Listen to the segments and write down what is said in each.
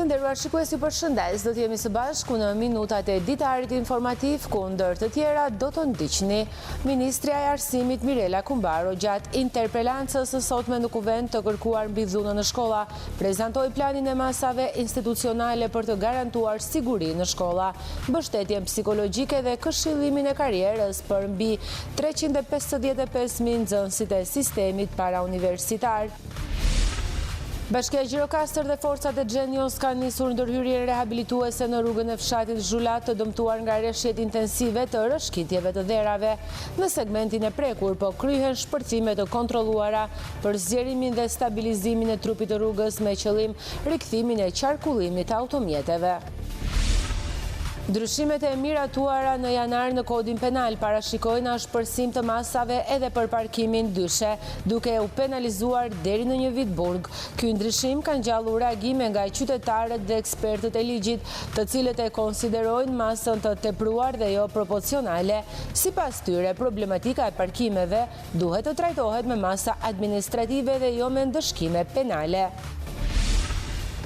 Të nderuar shikues, ju përshëndes. Do të jemi së bashku në minutat e ditarit informativ, ku ndër të tjera do të ndiqni Ministria e Arsimit Mirela Kumbaro gjatë interpelancës së sotme në kuvent të kërkuar mbi dhunën në shkolla, prezantoi planin e masave institucionale për të garantuar siguri në shkolla, mbështetjen psikologjike dhe këshillimin e karrierës për mbi 355.000 nxënësit e sistemit parauniversitar. Bashkia Gjirokastër dhe forcat e Xhenios kanë nisur ndërhyrjen rehabilituese në rrugën e fshatit Zhulat të dëmtuar nga rreshjet intensive të rrëshqitjeve të dherave. Në segmentin e prekur po kryhen shpërthime të kontrolluara për zgjerimin dhe stabilizimin e trupit të rrugës me qëllim rikthimin e qarkullimit të automjeteve. Ndryshimet e miratuara në janar në kodin penal parashikojnë shpërsim të masave edhe për parkimin dyshe, duke u penalizuar deri në 1 vit burg. Ky ndryshim ka ngjallur reagime nga qytetarët dhe ekspertët e ligjit, të cilët e konsiderojnë masën të tepruar dhe jo proporcionale. Sipas tyre, problematika e parkimeve duhet të trajtohet me masa administrative dhe jo me ndëshkime penale.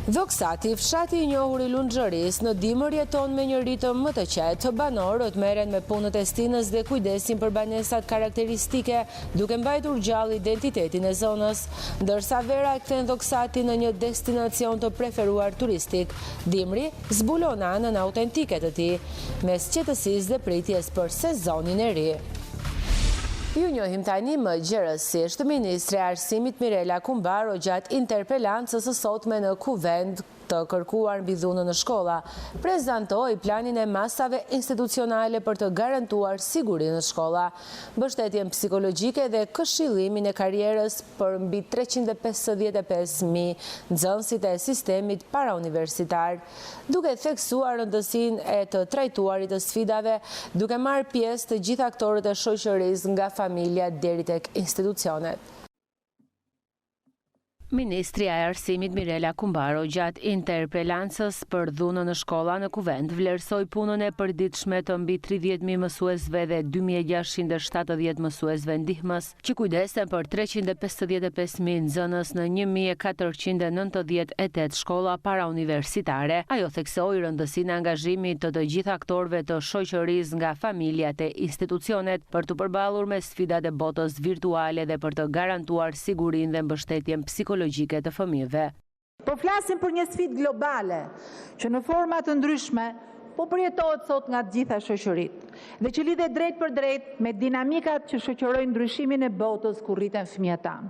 Dhoksati, fshati i njohur i Lunxhëris, në dimër jeton me një ritëm më të qetë. Banorët merren me punët e stinës dhe kujdesin për banesat karakteristike, duke mbajtur gjallë identitetin e zonës, ndërsa vera e kthen Dhoksati në një destinacion të preferuar turistik. Dimri zbulon anën autentike të tij, mes qetësisë dhe pritjes për sezonin e ri. Ju njohim tani më gjërësisht Ministri e Arsimit Mirela Kumbaro gjatë interpelancës së sotme në kuvent të kërkuar mbi dhunën në shkolla, prezantoi planin e masave institucionale për të garantuar sigurinë në shkolla, mbështetjen psikologjike dhe këshillimin e karrierës për mbi 355.000 nxënësit e sistemit parauniversitar, duke theksuar rëndësinë e të trajtuarit të sfidave, duke marrë pjesë të gjithë aktorët e shoqërisë nga familja deri tek institucionet. Ministria e Arsimit Mirela Kumbaro gjatë interpelancës për dhunën në shkolla në kuvent vlerësoi punën e përditshme të mbi 30.000 mësuesve dhe 2.670 mësuesve ndihmës, që kujdesen për 355.000 nxënës në 1.498 shkolla parauniversitare. Ajo theksoi rëndësinë e angazhimit të gjithë aktorëve të shoqërisë nga familjat e institucionet për të përballur me sfidat e botës virtuale dhe për të garantuar sigurinë dhe mbështetjen psikologjike të fëmijëve. Po flasim për një sfidë globale që në forma të ndryshme po përjetohet sot nga të gjitha shoqëritë dhe që lidhet drejt për drejt me dinamikat që shoqërojnë ndryshimin e botës ku rriten fëmijët tanë.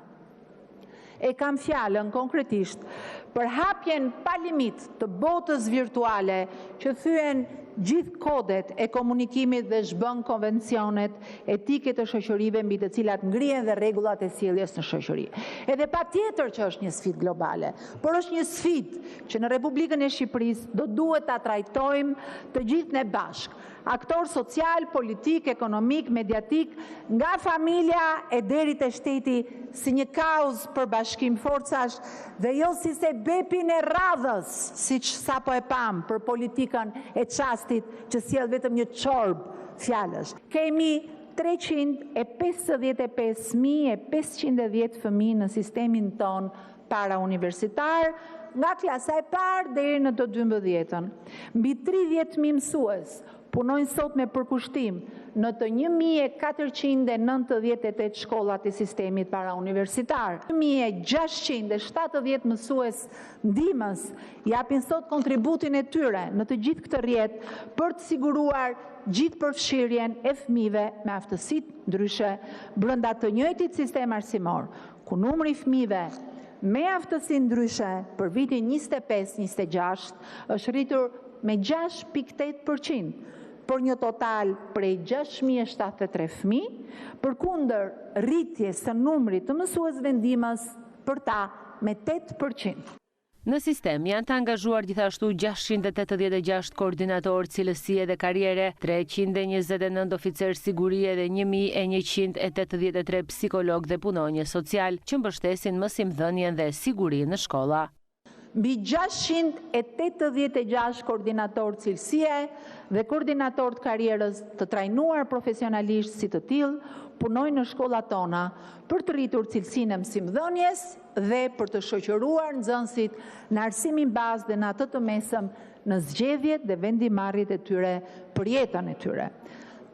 E kam fjalën konkretisht për hapjen pa limit të botës virtuale që thyen gjithë kodet e komunikimit dhe zhbën konvencionet etike të shoqërive mbi të cilat ngrihen dhe rregullat e sjelljes në shoqëri. Edhe patjetër që është një sfidë globale, por është një sfidë që në Republikën e Shqipërisë do duhet ta trajtojmë të gjithë ne bashkë. Aktor social, politik, ekonomik, mediatik, nga familja e deri te shteti, si një kauzë për bashkim forcash dhe jo si se bepin e radhës, siç sapo e pam për politikën e çastit që sjell vetëm një çorb fjalësh. Kemi 355.510 fëmijë në sistemin ton parauniversitar, nga klasa e parë deri në të 12-ën. Mbi 30.000 mësues punojnë sot me përkushtim në të 1.498 shkollat e sistemit parauniversitar. 1.670 mësues ndihmës japin sot kontributin e tyre në të gjithë këtë rrjet për të siguruar gjithë përfshirjen e fëmijëve me aftësitë ndryshe brenda të njëjtit sistem arsimor, ku numri i fëmijëve me aftësi ndryshe për vitin 25-26 është rritur me 6.8%, për një total prej 6.073 fëmijë, përkundër rritjes së numrit të mësuesve ndihmës për ta me 8%. Në sistem janë të angazhuar gjithashtu 686 koordinatorë cilësie dhe karriere, 329 oficerë sigurie dhe 1183 psikolog dhe punonjës social që mbështesin mësimdhënien dhe sigurinë në shkolla. mbi 686 koordinator cilësie dhe koordinator të karrierës të trajnuar profesionalisht si të tillë punojnë në shkollat tona për të rritur cilësinë e mësimdhënies dhe për të shoqëruar nxënësit në arsimin bazë dhe në atë të mesëm në zgjedhjet dhe vendimarrjet e tyre për jetën e tyre.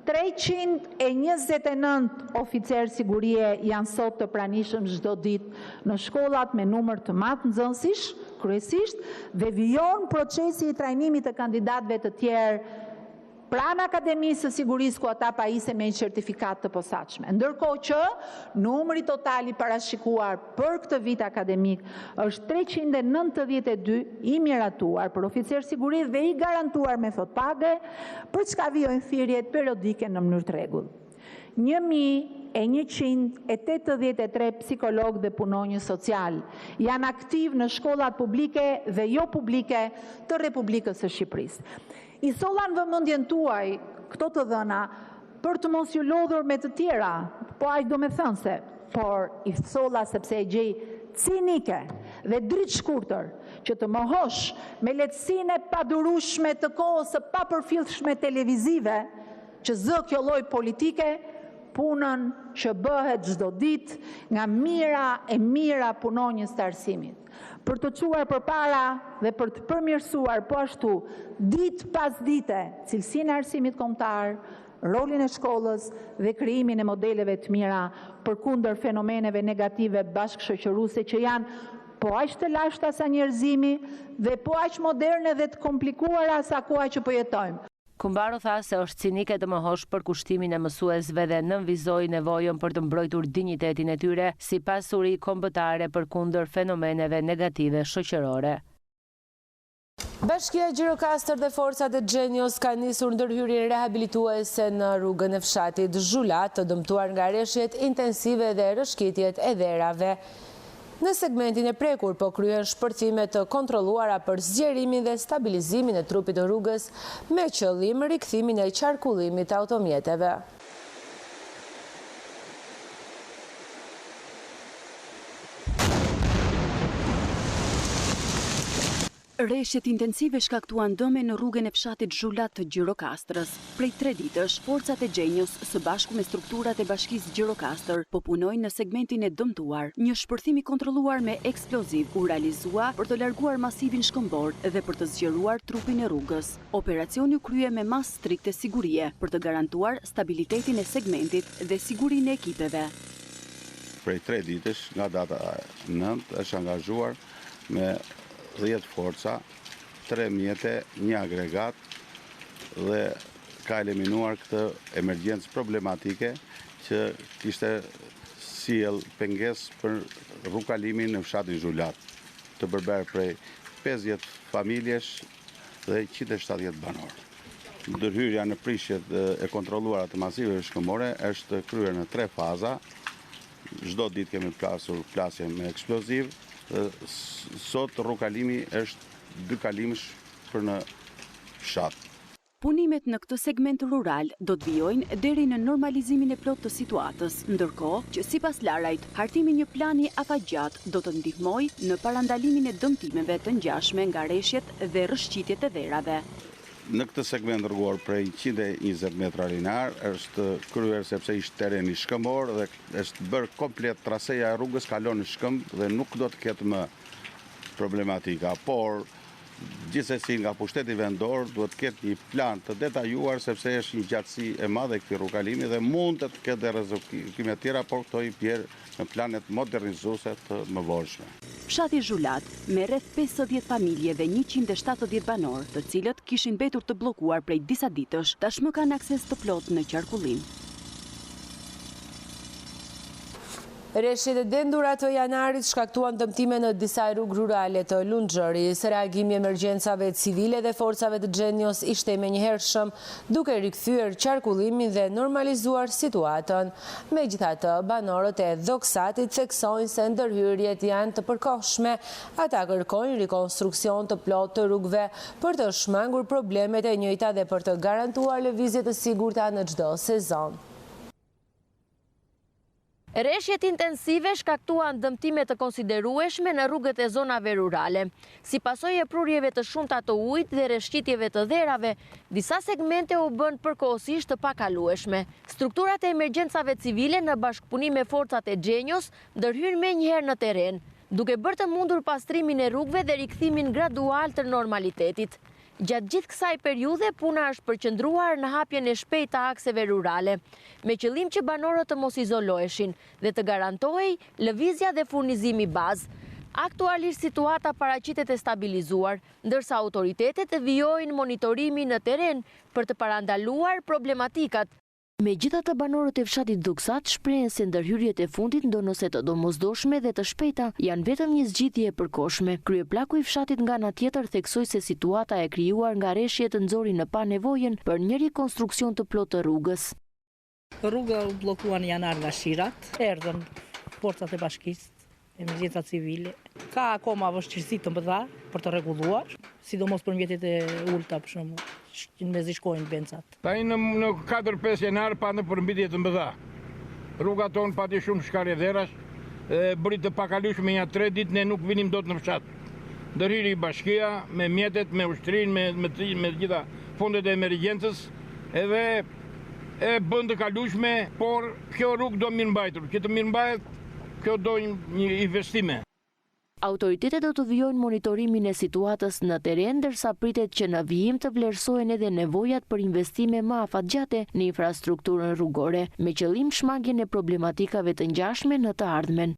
329 oficerë sigurie janë sot të pranishëm çdo ditë në shkollat me numër të madh nxënësish, kryesisht, dhe vijon procesi i trajnimit të kandidatëve të tjerë pranë Akademisë së Sigurisë ku ata pajisen me një certifikat të posaçme. Ndërkohë që numri total i parashikuar për këtë vit akademik është 392 i miratuar për oficer siguri dhe i garantuar me fotpage, për çka vijojnë thirrjet periodike në mënyrë të rregull. 1183 psikologë dhe punonjës social janë aktiv në shkollat publike dhe jo publike të Republikës së Shqipërisë. I solla në vëmendjen tuaj këto të dhëna për të mos ju lodhur me të tjera, po aq domethënëse, por i solla sepse e gjej cinike dhe dritë shkurtër që të mohosh me lehtësinë e padurueshme të kohës së papërfillshme televizive që zë kjo lloj politike, punën që bëhet çdo ditë nga mira e mira punonjës të arsimit. Për të çuar përpara dhe për të përmirësuar po ashtu ditë pas dite cilësinë e arsimit kombëtar, rolin e shkollës dhe krijimin e modeleve të mira përkundër fenomeneve negative bashkëshoqëruese që janë po aq të lashta sa njerëzimi dhe po aq moderne dhe të komplikuara sa koha që po jetojmë. Kumbaro tha se është cinike të mohosh për kushtimin e mësuesve dhe nënvizoi nevojën për të mbrojtur dinjitetin e tyre si pasuri kombëtare përkundër fenomeneve negative shoqërore. Bashkia Gjirokastër dhe forcat e Xhenios kanë nisur ndërhyrjen rehabilituese në rrugën e fshatit Zhulat, të dëmtuar nga rreshjet intensive dhe rrëshqitjet e dherave. Në segmentin e prekur po kryen shpërthime të kontrolluara për zgjerimin dhe stabilizimin e trupit të rrugës me qëllim rikthimin e qarkullimit të automjeteve. Rreshjet intensive shkaktuan dëme në rrugën e fshatit Zhulat të Gjirokastrës. Prej 3 ditësh, forcat e Xhenios së bashku me strukturat e bashkisë Gjirokastër po punojnë në segmentin e dëmtuar. Një shpërthim i kontrolluar me eksploziv u realizua për të larguar masivin shkëmbor dhe për të zgjeruar trupin e rrugës. Operacioni u krye me masë strikte sigurie për të garantuar stabilitetin e segmentit dhe sigurinë e ekipeve. Prej 3 ditësh nga data 9 është angazhuar me 10 forca, 3 mjete, 1 agregat dhe ka eliminuar këtë emergjencë problematike që kishte sjell pengesë për rrugkalimin në fshatin Zhulat, të përber prej 50 familjesh dhe 170 banor. Ndërhyrja në prishjet e kontrolluara të masiveve shkëmbore është kryer në 3 faza. Çdo ditë kemi plasur plasje me eksploziv. Sot rrugkalimi është 2 kalimësh për në fshat. Punimet në këtë segment rural do të vijojnë deri në normalizimin e plot të situatës, ndërkohë që sipas Larajt, hartimi një plani afatgjat do të ndihmojë në parandalimin e dëmtimeve të ngjashme nga rreshjet dhe rrëshqitjet e dherave. Në këtë segment rrugor prej 120 metra linear është kryer sepse ishte tereni shkëmbor dhe është bërë komplet traseja e rrugës kalon në shkëmb dhe nuk do të ketë më problematika, por gjithsesi nga pushteti vendor duhet të ketë një plan të detajuar sepse është një gjatësi e madhe këtij rrugkalimi dhe mund të ketë dhe rrezikime të tjera, por këto i bjerë në planet modernizuese të mëvorshme. Fshati Zhulat me rreth 50 familje dhe 170 banor, të cilët kishin mbetur të bllokuar prej disa ditësh, tashmë kanë akses të plotë në qarkullim. Rreshjet e dendura të janarit shkaktuan dëmtime në disa rrugë rurale të Lunxhërisë. Reagimi i emergjencave civile dhe forcave të Xhenios ishte i menjëhershëm, duke rikthyer qarkullimin dhe normalizuar situatën. Megjithatë, banorët e Dhoksatit theksojnë se ndërhyrjet janë të përkohshme. Ata kërkojnë rikonstruksion të plotë të rrugëve për të shmangur problemet e njëjta dhe për të garantuar lëvizje të sigurta në çdo sezon. Rreshjet intensive shkaktuan dëmtime të konsiderueshme në rrugët e zonave rurale. Si pasojë e prurjeve të shumta të ujit dhe rreshqitjeve të dherave, disa segmente u bën përkohësisht të pakalueshme. Strukturat e emergjencave civile në bashkëpunim me forcat e Gjenjos ndërhyn menjëherë në terren, duke bërë të mundur pastrimin e rrugëve dhe rikthimin gradual të normalitetit. Gjatë gjithë kësaj periudhe, puna është përqendruar në hapjen e shpejtë të akseve rurale, me qëllim që banorët të mos izoloheshin dhe të garantohej lëvizja dhe furnizimi bazë. Aktualisht situata paraqitet e stabilizuar, ndërsa autoritetet vijojnë monitorimin në terren për të parandaluar problematikat. Megjithatë, banorët e fshatit Duksat shprehen se ndërhyrjet e fundit ndonë të domosdoshme dhe të shpejta janë vetëm një zgjidhje e përkohshme. Kryeplaku i fshatit nga ana tjetër theksoi se situata e krijuar nga rreshjet nxori në panevojën për një rikonstruksion të plotë të rrugës. Rruga u bllokuan janar nga shirat, erdhën forcat e bashkisë, emergjenca civile. Ka akoma vështirësi të mëdha për të rregulluar, sidomos për mjetet e ulta për shembull, që mezi shkojnë bencat. Tani në 4-5 janar pa në përmbitje të mëdha. Rruga tonë pati shumë shkarje dherash, bëri të pakalueshme ja 3 ditë ne nuk vinim dot në fshat. Ndërhyri bashkia me mjetet, me ushtrinë, me gjitha fondet e emergjencës, edhe e bën të kalueshme, por kjo rrugë do mirëmbajtur. Që të mirëmbahet, kjo do një investime. Autoritetet do të vijojnë monitorimin e situatës në terren, ndërsa pritet që në vijim të vlerësohen edhe nevojat për investime më afatgjate në infrastrukturën rrugore, me qëllim shmangjen e problematikave të ngjashme në të ardhmen.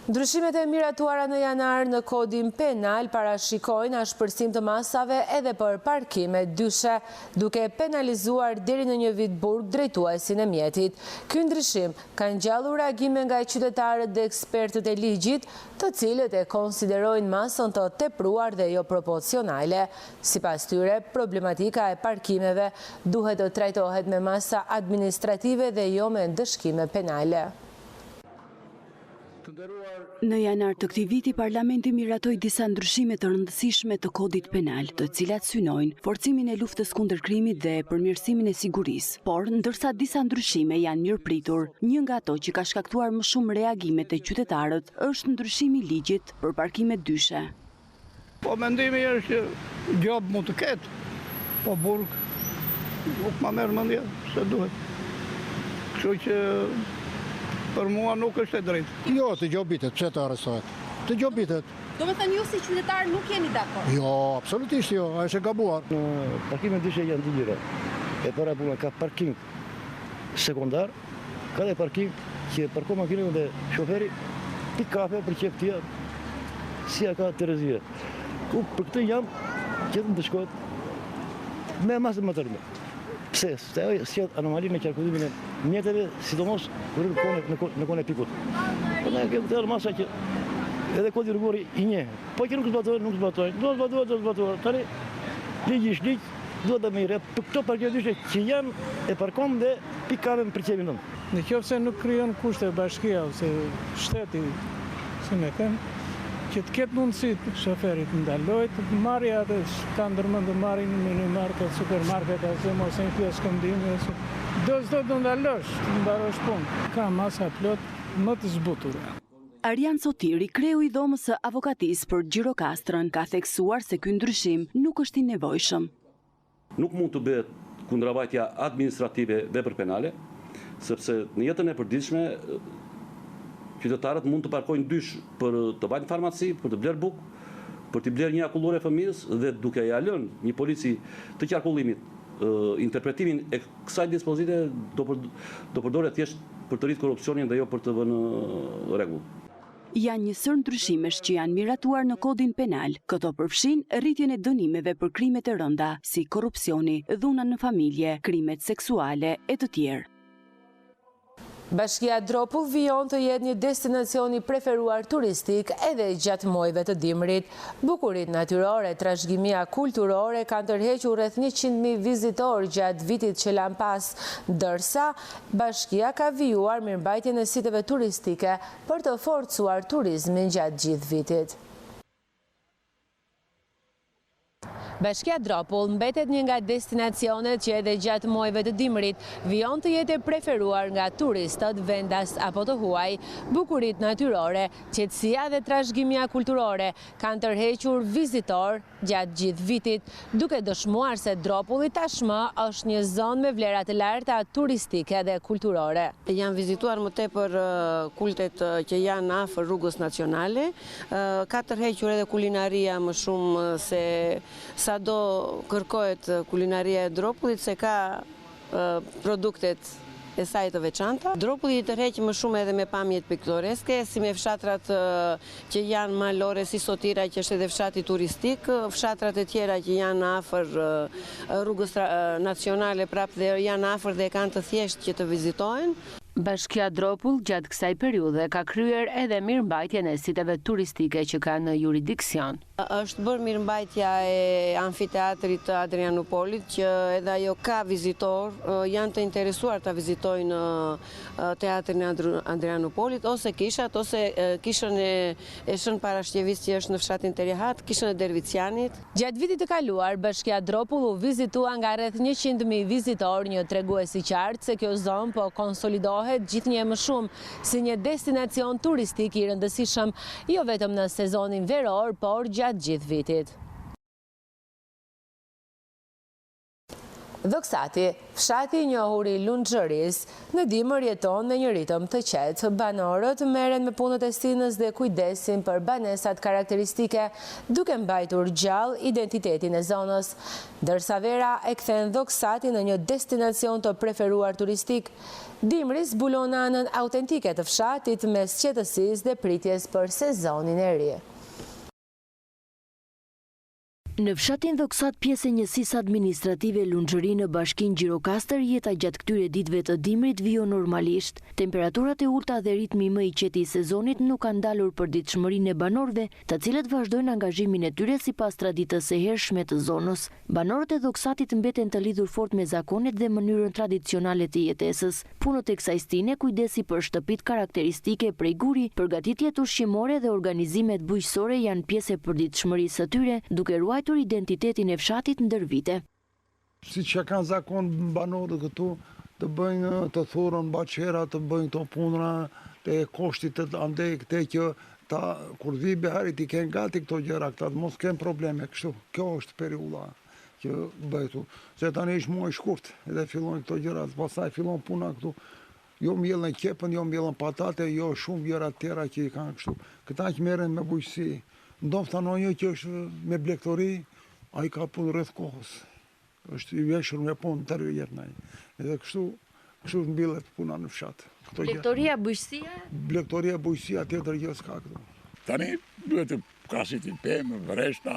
Ndryshimet e miratuara në janar në kodin penal parashikojnë ashpërsim të masave edhe për parkime dyshe, duke penalizuar deri në 1 vit burg drejtuesin e mjetit. Ky ndryshim ka ngjallur reagime nga qytetarët dhe ekspertët e ligjit, të cilët e konsiderojnë masën të tepruar dhe jo proporcionale. Sipas tyre, problematika e parkimeve duhet të trajtohet me masa administrative dhe jo me ndëshkime penale. Në janar të këtij viti, Parlamenti miratoi disa ndryshime të rëndësishme të kodit penal, të cilat synojnë forcimin e luftës kundër krimit dhe përmirësimin e sigurisë. Por, ndërsa disa ndryshime janë mirëpritur, një nga ato që ka shkaktuar më shumë reagime te qytetarët është ndryshimi i ligjit për parkimet dyshe. Po mendimi është që gjob mund të ketë, po burg nuk ma merr mendje se duhet. Kështu që për mua nuk është e drejtë. Jo, të gjobitet, pse të arrestohet? Të gjobitet. Do me thënë ju si qytetar nuk jeni dakord? Jo, absolutisht jo, a është e gabuar. Në parkimet dyshe janë të gjyra. E para puna ka parking sekundar, ka dhe parking që parko makinën dhe shoferi, pi kafe për qef tja, si a ka Terezia. Ku për këtë jam, që të ndëshkojt me masë më tërme. Pse, si anomali në qarkullimin e mjeteve, sidomos në kone pikut. Po ne kemë të masa që edhe kodi rrugori i nje. Po që nuk zbatojnë. Do zbatohet. Tani, ligj ish ligj, do të me i re. Për këto parkime dyshe që janë e parkom dhe pikave më përqevin nëmë. Në qoftë se nuk krijon kushte bashkia ose shteti, si me them, që të ketë mundësi shoferit ndalojt, të marrë atë ka ndërmend të marrin në minimarket, supermarket, ose mos në pjesë këndimi, do të ndalosh, të mbarosh punë. Ka masa plot më të zbutura. Arjan Sotiri, kreu i dhomës së avokatisë për Gjirokastrën, ka theksuar se ky ndryshim nuk është i nevojshëm. Nuk mund të bëhet kundravajtja administrative vepër penale, sepse në jetën e përditshme qytetarët mund të parkojnë dysh për të bajnë farmaci, për të blerë bukë, për të blerë një akullore fëmijës dhe duke ja lënë një polici të qarkullimit interpretimin e kësaj dispozite do përdore thjesht për të rritë korrupsionin dhe jo për të vënë rregull. Janë njësër ndryshimesh që janë miratuar në kodin penal. Këto përfshin rritjen e dënimeve për krimet e rënda, si korrupsioni, dhuna në familje, krimet seksuale e të tjerë. Bashkia Dropull vijon të jetë një destinacion i preferuar turistik edhe gjatë muajve të dimrit. Bukurit natyrore, trashëgimia kulturore kanë tërhequr rreth 100.000 vizitorë gjatë vitit që lan pas, ndërsa bashkia ka vijuar mirëmbajtjen e siteve turistike për të forcuar turizmin gjatë gjithë vitit. Bashkia Dropull mbetet një nga destinacionet që edhe gjatë muajve të dimrit vijon të jetë preferuar nga turistët vendas apo të huaj. Bukurit natyrore, qetësia dhe trashëgimia kulturore kanë tërhequr vizitor gjatë gjithë vitit, duke dëshmuar se Dropulli tashmë është një zonë me vlera të larta turistike dhe kulturore. Janë vizituar më tepër kultet që janë afër rrugës nacionale, ka tërhequr edhe kulinaria më shumë se sa do kërkohet kulinaria e Dropullit, se ka produktet e saj të veçanta. Dropulli tërheq më shumë edhe me pamjet piktoreske, si me fshatrat që janë malore, si Sotira, që është edhe fshati turistik, fshatrat e tjera që janë afër rrugës nacionale prapë dhe janë afër dhe kanë të thjeshtë që të vizitohen. Bashkia Dropull gjatë kësaj periudhe ka kryer edhe mirëmbajtjen e siteve turistike që kanë në jurisdiksion. Është bërë mirëmbajtja e amfiteatrit të Adrianopolit, që edhe ajo ka vizitor, janë të interesuar të vizitojnë teatrin e Adrianopolit, ose kishat, ose kishën e Shën Parashtjevis që është në fshatin Terihat, kishën e Dervicianit. Gjatë vitit të kaluar, Bashkia Dropull u vizitua nga rreth 100.000 vizitor, një tregues i qartë se kjo zonë po konsolidohet gjithnjë më shumë si një destinacion turistik i rëndësishëm, jo vetëm në sezonin veror, por gjatë gjithë vitit. Dhoksati, fshati i njohur i Lunxhëris, në dimër jeton me një ritëm të qetë. Banorët merren me punët e stinës dhe kujdesin për banesat karakteristike, duke mbajtur gjallë identitetin e zonës. Ndërsa vera e kthen Dhoksati në një destinacion të preferuar turistik, dimri zbulon anën autentike të fshatit mes qetësisë dhe pritjes për sezonin e ri. Në fshatin Dhoksat, pjesë e njësisë administrative Lunxhëri në bashkinë Gjirokastër, jeta gjatë këtyre ditëve të dimrit vijon normalisht. Temperaturat e ulta dhe ritmi më i qetë i sezonit nuk kanë dalur për ditëshmërinë e banorëve, të cilët vazhdojnë angazhimin e tyre sipas traditës së hershme të zonës. Banorët e Dhoksatit mbeten të lidhur fort me zakonet dhe mënyrën tradicionale të jetesës. Punët e kësaj stine, kujdesi për shtëpitë karakteristike prej guri, përgatitjet ushqimore dhe organizimet bujqësore janë pjesë e përditshmërisë së tyre, duke ruajtur identitetin e fshatit ndër vite. Si që kanë zakon banorët këtu, të bëjnë të thurën baqera, të bëjnë të punra, të koshtit të andej këte që kur vi beharit i kenë gati këto gjera, këta të mos kenë probleme, kështu. Kjo është periulla që bëjtu. Se tani ishë muaj shkurt, edhe fillojnë këto gjera, pasaj fillon puna këtu. Jo mjellën kepën, jo mjellën patate, jo shumë gjera tjera që i kanë kështu. Këta që meren me bujqësi. Ndoftë anë një që është me blektori, a i ka punë rreth kohës. është i veshur me punë të rrjetnaj. Edhe kështu mbillet puna në fshat. Blektoria, bujqësia? Blektoria, bujqësia, tjetër gjë s'ka këtu. Tani duhet të kasit i pemë, vreshta,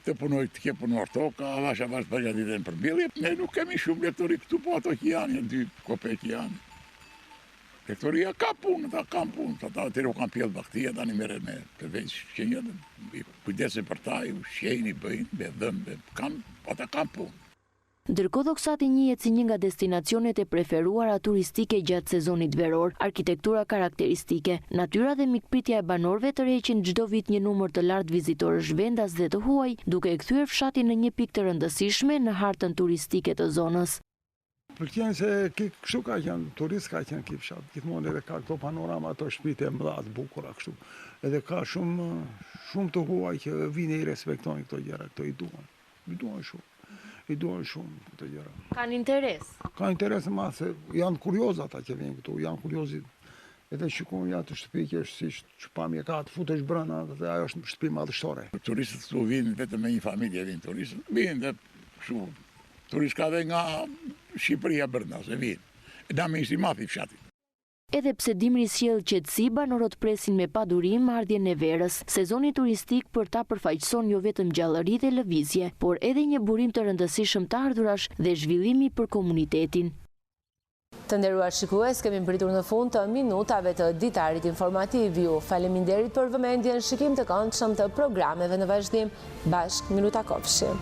të punoj të ke punuar toka, avash përgatiten për mbilje. Ne nuk kemi shumë blektori këtu, po ato që janë, 2 kopek janë. Lektoria ka punë, ta kam punë, ta të ro kam pjellë baktia, ta një mere me përveç shqenjët, kujdese për ta, shqeni, bëjnë, be dhëmë, ata kam punë. Ndërkohë Dhoksati njihet si një nga destinacionet e preferuara turistike gjatë sezonit veror, arkitektura karakteristike, natyra dhe mikpritja e banorëve tërheqin çdo vit një numër të lartë vizitorësh vendas dhe të huaj, duke e kthyer fshatin në një pikë të rëndësishme në hartën turistike të zonës. Pëlqen se kështu ka qenë, turist ka qenë ki fshat, gjithmonë edhe ka këto panorama, ato shtëpitë e mëdha të bukura kështu. Edhe ka shumë të huaj që vinë i respektojnë këto gjëra, këto i duan shumë. I duan shumë këto gjëra. Kanë interes? Ka interes ma se janë kurioz ata që vinë këtu, janë kuriozit. Edhe shikojnë ja të shtëpi që është si çpamje ka të futesh brenda, dhe ajo është shtëpi madhështore. Turistët këtu vinë vetëm me një familje vinë turistët, vinë dhe kështu. Turist ka dhe nga Shqipëria brenda, se vinë. E da me ishti mafi fshatit. Edhe pse dimri sjell qetësi, banorët presin me padurim ardhjen e verës. Sezoni turistik për ta përfaqëson jo vetëm gjallëri dhe lëvizje, por edhe një burim të rëndësishëm të ardhurash dhe zhvillimi për komunitetin. Të nderuar shikues, kemi mbritur në fund të minutave të ditarit informativ. Ju faleminderit për vëmendjen, shikim të këndshëm të programeve në vazhdim. Bashkë, Minuta Kopshi.